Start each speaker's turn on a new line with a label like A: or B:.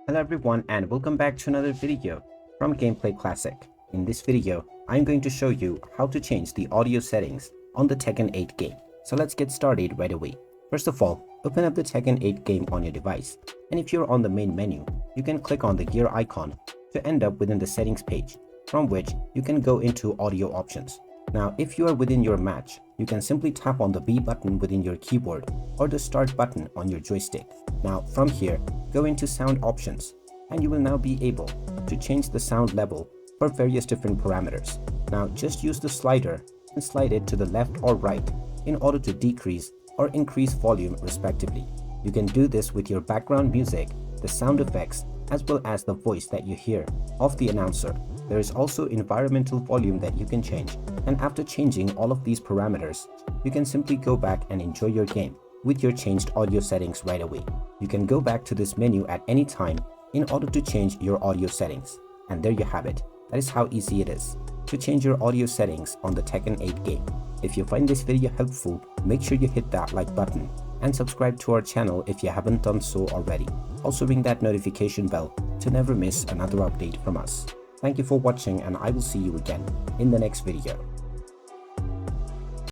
A: Hello everyone and welcome back to another video from Gameplay Classic. In this video, I'm going to show you how to change the audio settings on the Tekken 8 game. So let's get started right away. First of all, open up the Tekken 8 game on your device, and if you're on the main menu, you can click on the gear icon to end up within the settings page, from which you can go into audio options. Now, if you are within your match, you can simply tap on the B button within your keyboard or the start button on your joystick. Now, from here, go into sound options and you will now be able to change the sound level for various different parameters. Now, just use the slider and slide it to the left or right in order to decrease or increase volume respectively. You can do this with your background music, the sound effects, as well as the voice that you hear of the announcer. There is also environmental volume that you can change, and after changing all of these parameters, you can simply go back and enjoy your game with your changed audio settings right away. You can go back to this menu at any time in order to change your audio settings. And there you have it. That is how easy it is to change your audio settings on the Tekken 8 game. If you find this video helpful, make sure you hit that like button and subscribe to our channel if you haven't done so already. Also ring that notification bell to never miss another update from us. Thank you for watching, and I will see you again in the next video.